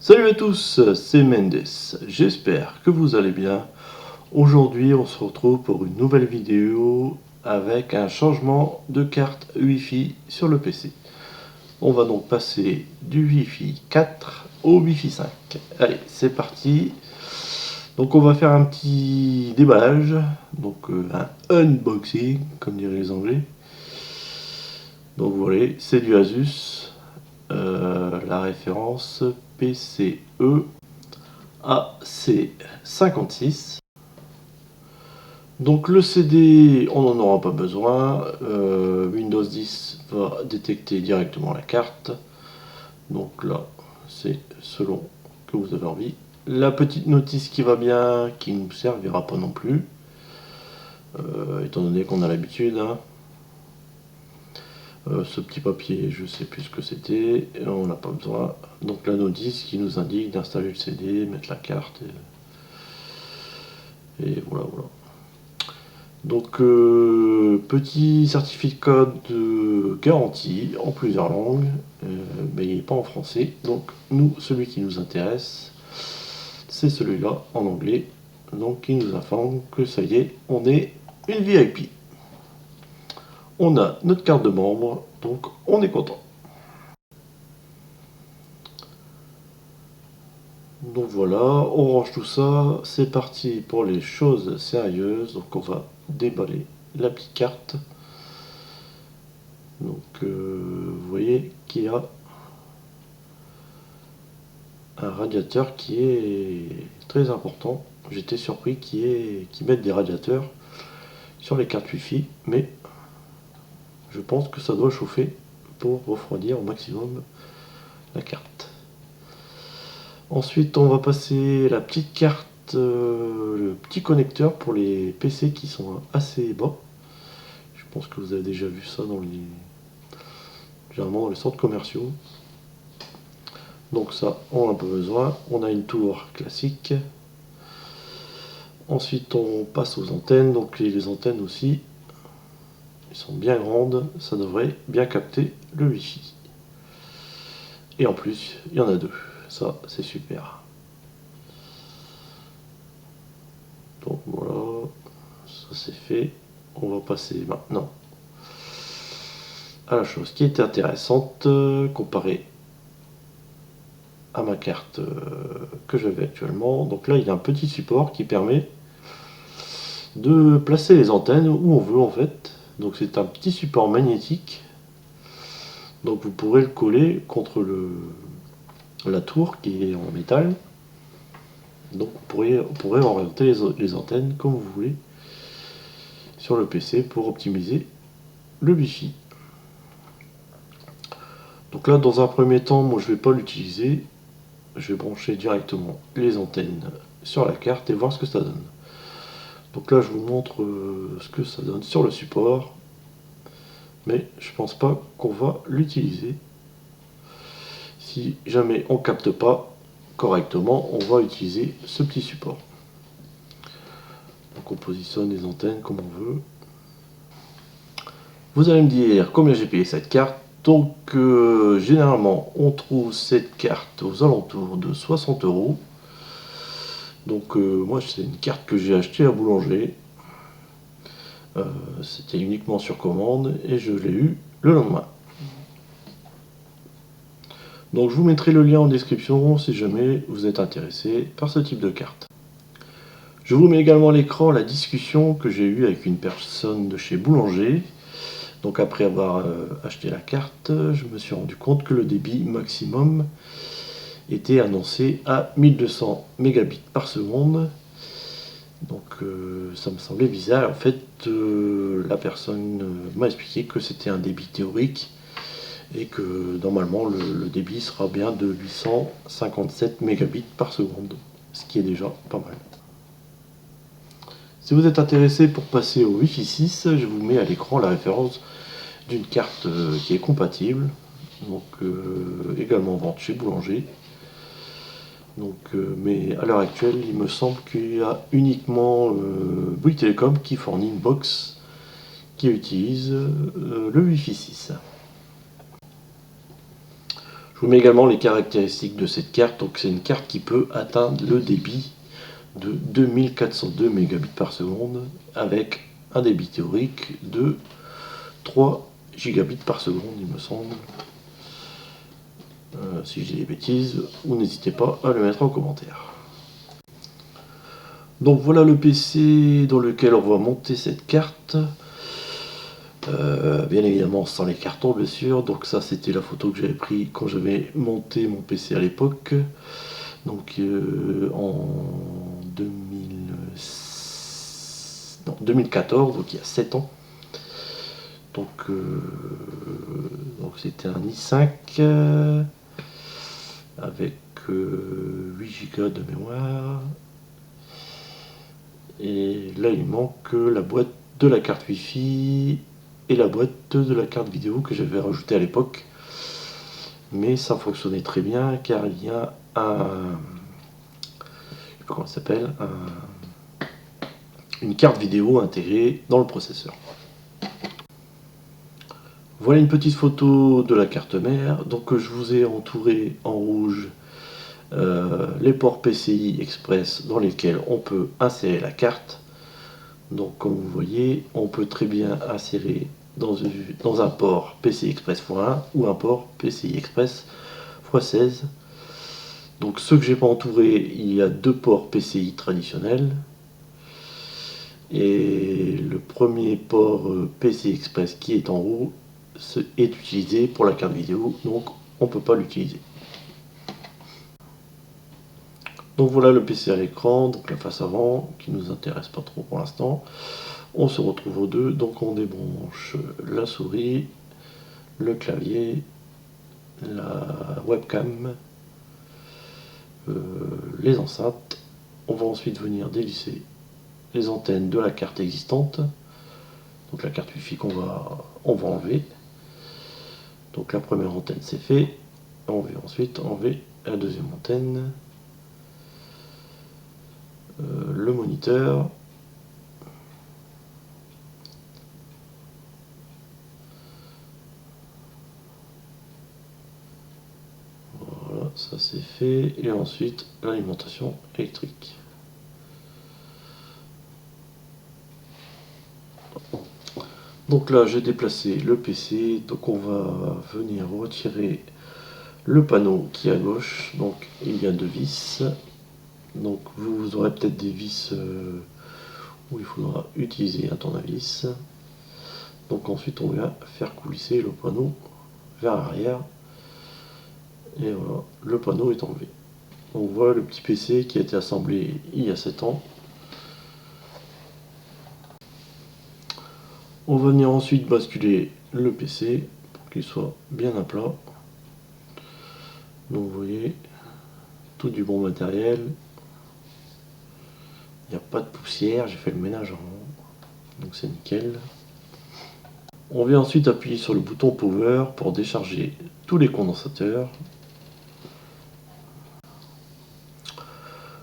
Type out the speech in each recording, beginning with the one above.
Salut à tous, c'est Mendes, j'espère que vous allez bien. Aujourd'hui on se retrouve pour une nouvelle vidéo avec un changement de carte Wi-Fi sur le PC. On va donc passer du Wi-Fi 4 au Wi-Fi 5. Allez, c'est parti. Donc on va faire un petit déballage, donc un unboxing comme diraient les Anglais. Donc vous voyez, c'est du Asus, la référence PCE AC56. Donc le CD, on n'en aura pas besoin. Windows 10 va détecter directement la carte. Donc là, c'est selon que vous avez envie. La petite notice qui va bien, qui ne nous servira pas non plus, étant donné qu'on a l'habitude. Hein. Ce petit papier, je ne sais plus ce que c'était, on n'a pas besoin. Donc la notice qui nous indique d'installer le CD, mettre la carte, et voilà, voilà. Donc petit certificat de garantie en plusieurs langues, mais il n'est pas en français. Donc nous, celui qui nous intéresse, c'est celui-là en anglais. Donc il nous informe que ça y est, on est une VIP. On a notre carte de membre, donc on est content. Donc voilà, on range tout ça, c'est parti pour les choses sérieuses. Donc on va déballer la petite carte. Donc vous voyez qu'il y a un radiateur qui est très important. J'étais surpris qu'ils mettent des radiateurs sur les cartes Wi-Fi, mais je pense que ça doit chauffer pour refroidir au maximum la carte. Ensuite, on va passer la petite carte, le petit connecteur pour les PC qui sont assez bas. Je pense que vous avez déjà vu ça généralement dans les centres commerciaux. Donc ça, on n'a pas besoin. On a une tour classique. Ensuite, on passe aux antennes. Donc les antennes aussi, elles sont bien grandes. Ça devrait bien capter le Wi-Fi. Et en plus, il y en a deux. Ça, c'est super. Donc voilà, ça c'est fait. On va passer maintenant à la chose qui était intéressante comparée à ma carte que j'avais actuellement. Donc là, il y a un petit support qui permet de placer les antennes où on veut en fait. Donc c'est un petit support magnétique. Donc vous pourrez le coller contre la tour qui est en métal. Donc vous pourrez orienter les antennes comme vous voulez sur le PC pour optimiser le Wi-Fi. Donc là, dans un premier temps, moi je ne vais pas l'utiliser. Je vais brancher directement les antennes sur la carte et voir ce que ça donne. Donc là, je vous montre ce que ça donne sur le support. Mais je pense pas qu'on va l'utiliser. Si jamais on capte pas correctement, on va utiliser ce petit support. Donc on positionne les antennes comme on veut. Vous allez me dire combien j'ai payé cette carte. Donc généralement on trouve cette carte aux alentours de 60 €. Donc moi c'est une carte que j'ai achetée à Boulanger. C'était uniquement sur commande et je l'ai eu le lendemain. Donc je vous mettrai le lien en description si jamais vous êtes intéressé par ce type de carte. Je vous mets également à l'écran la discussion que j'ai eue avec une personne de chez Boulanger. Donc après avoir acheté la carte, je me suis rendu compte que le débit maximum était annoncé à 1200 mégabits par seconde. Donc ça me semblait bizarre. En fait, la personne m'a expliqué que c'était un débit théorique et que normalement le débit sera bien de 857 mégabits par seconde, ce qui est déjà pas mal. Si vous êtes intéressé pour passer au Wi-Fi 6, je vous mets à l'écran la référence d'une carte qui est compatible, donc également vente chez Boulanger. Donc, mais à l'heure actuelle, il me semble qu'il y a uniquement Bouygues Telecom qui fournit une box qui utilise le Wi-Fi 6. Je vous mets également les caractéristiques de cette carte. Donc c'est une carte qui peut atteindre le débit de 2402 mégabits par seconde avec un débit théorique de 3 gigabits par seconde, il me semble. Si je dis des bêtises, vous n'hésitez pas à le mettre en commentaire. Donc voilà le PC dans lequel on va monter cette carte. Bien évidemment sans les cartons bien sûr. Donc ça c'était la photo que j'avais prise quand j'avais monté mon PC à l'époque. Donc en 2014, donc il y a 7 ans. Donc c'était un i5 avec 8 Go de mémoire. Et là il manque la boîte de la carte Wi-Fi et la boîte de la carte vidéo que j'avais rajoutée à l'époque. Mais ça fonctionnait très bien car il y a comment ça s'appelle, une carte vidéo intégrée dans le processeur. Voilà une petite photo de la carte mère. Donc je vous ai entouré en rouge les ports PCI Express dans lesquels on peut insérer la carte. Donc comme vous voyez, on peut très bien insérer dans un port PCI Express x1 ou un port PCI Express x16. Donc ceux que j'ai pas entourés, il y a deux ports PCI traditionnels. Et le premier port PCI Express qui est en haut est utilisé pour la carte vidéo, donc on ne peut pas l'utiliser. Donc voilà le PC à l'écran, donc la face avant, qui nous intéresse pas trop pour l'instant. On se retrouve aux deux, donc on débranche la souris, le clavier, la webcam, les enceintes. On va ensuite venir dévisser les antennes de la carte existante, donc la carte Wi-Fi qu'on va enlever. Donc la première antenne c'est fait, on va ensuite enlever la deuxième antenne, le moniteur, voilà, ça c'est fait, et ensuite l'alimentation électrique. Donc là j'ai déplacé le PC, donc on va venir retirer le panneau qui est à gauche. Donc il y a deux vis, donc vous aurez peut-être des vis où il faudra utiliser un tournevis. Donc ensuite on vient faire coulisser le panneau vers l'arrière, et voilà, le panneau est enlevé. On voit le petit PC qui a été assemblé il y a 7 ans. On va venir ensuite basculer le PC pour qu'il soit bien à plat. Donc vous voyez, tout du bon matériel. Il n'y a pas de poussière, j'ai fait le ménage avant, donc c'est nickel. On vient ensuite appuyer sur le bouton Power pour décharger tous les condensateurs.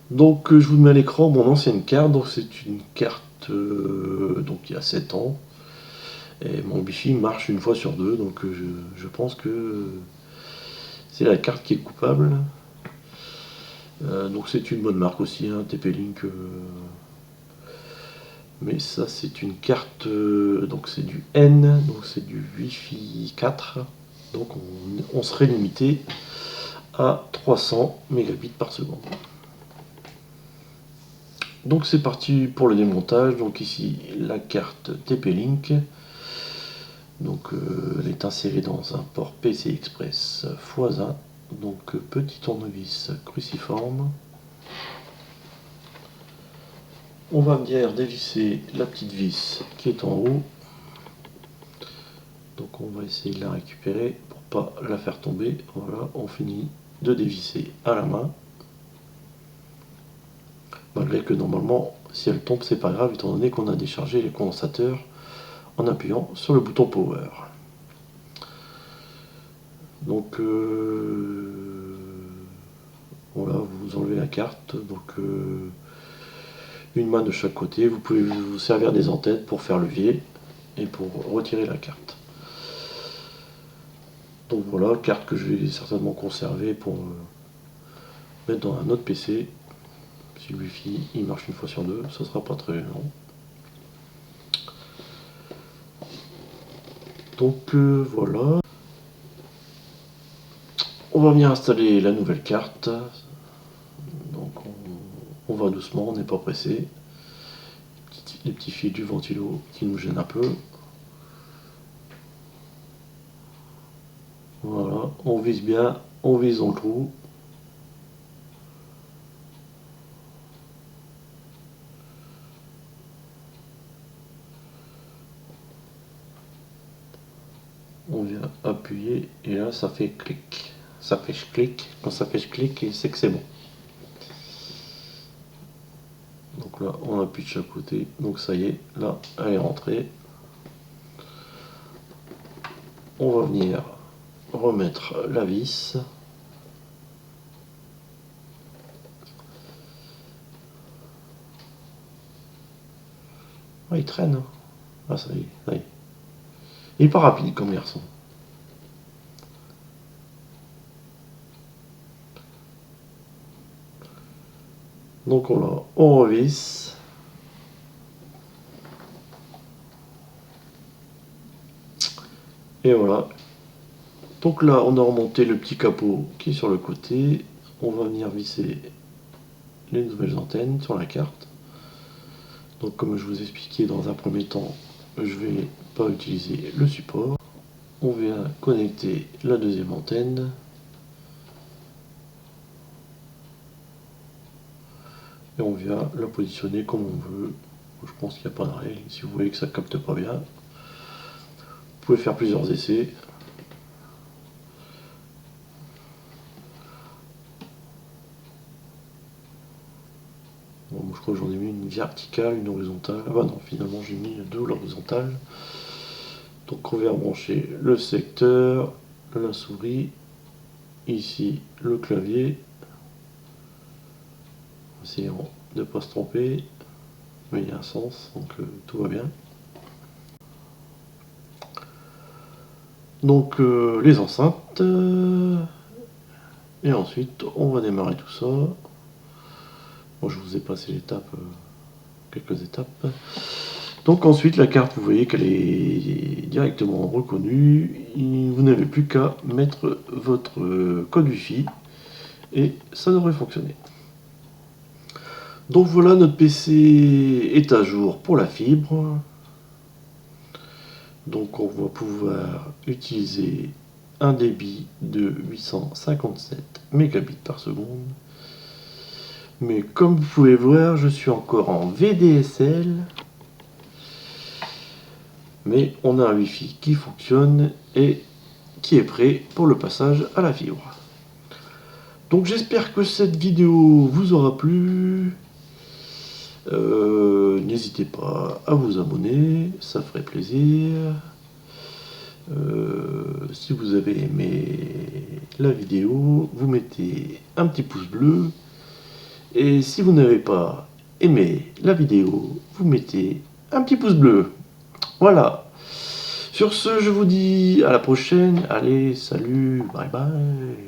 Donc je vous mets à l'écran mon ancienne carte, donc c'est une carte donc il y a 7 ans. Et mon Wi-Fi marche une fois sur deux, donc je pense que c'est la carte qui est coupable. Donc c'est une bonne marque aussi, hein, TP-Link. Mais ça c'est une carte, donc c'est du N, donc c'est du Wi-Fi 4. Donc on serait limité à 300 mégabits par seconde. Donc c'est parti pour le démontage. Donc ici la carte TP-Link. Donc elle est insérée dans un port PCI Express x1. Donc petit tournevis cruciforme. On va venir dévisser la petite vis qui est en haut. Donc on va essayer de la récupérer pour pas la faire tomber. Voilà, on finit de dévisser à la main. Malgré que normalement, si elle tombe, c'est pas grave, étant donné qu'on a déchargé les condensateurs en appuyant sur le bouton Power. Donc voilà, vous enlevez la carte, donc une main de chaque côté. Vous pouvez vous servir des entêtes pour faire levier et pour retirer la carte. Donc voilà, carte que je vais certainement conserver pour mettre dans un autre PC. Si le Wi-Fi il marche une fois sur deux, ça sera pas très long. Donc voilà. On va venir installer la nouvelle carte. Donc on va doucement, on n'est pas pressé. Les petits fils du ventilo qui nous gênent un peu. Voilà, on vise bien, on vise dans le trou. On vient appuyer et là ça fait clic. Ça fait clic. Quand ça fait clic, c'est que c'est bon. Donc là on appuie de chaque côté. Donc ça y est, là elle est rentrée. On va venir remettre la vis. Ah, il traîne. Ah ça y est, ça y est. Il est pas rapide comme garçon. Donc on revisse. Et voilà. Donc là on a remonté le petit capot qui est sur le côté. On va venir visser les nouvelles antennes sur la carte. Donc comme je vous expliquais dans un premier temps, je vais pas utiliser le support. On vient connecter la deuxième antenne. Et on vient la positionner comme on veut. Je pense qu'il n'y a pas de règle. Si vous voyez que ça capte pas bien, vous pouvez faire plusieurs essais. Bon, je crois que j'en ai mis une verticale, une horizontale. Ah bah non, finalement j'ai mis deux horizontales. Donc on vient brancher le secteur, la souris, ici le clavier. Essayons de ne pas se tromper, mais il y a un sens, donc tout va bien. Donc les enceintes, et ensuite on va démarrer tout ça. Bon, je vous ai passé l'étape, quelques étapes. Donc ensuite la carte, vous voyez qu'elle est directement reconnue. Vous n'avez plus qu'à mettre votre code Wi-Fi et ça devrait fonctionner. Donc voilà, notre PC est à jour pour la fibre. Donc on va pouvoir utiliser un débit de 857 mégabits par seconde. Mais comme vous pouvez voir, je suis encore en VDSL. Mais on a un Wi-Fi qui fonctionne et qui est prêt pour le passage à la fibre. Donc j'espère que cette vidéo vous aura plu. N'hésitez pas à vous abonner, ça ferait plaisir. Si vous avez aimé la vidéo, vous mettez un petit pouce bleu. Et si vous n'avez pas aimé la vidéo, vous mettez un petit pouce bleu. Voilà. Sur ce, je vous dis à la prochaine. Allez, salut, bye bye.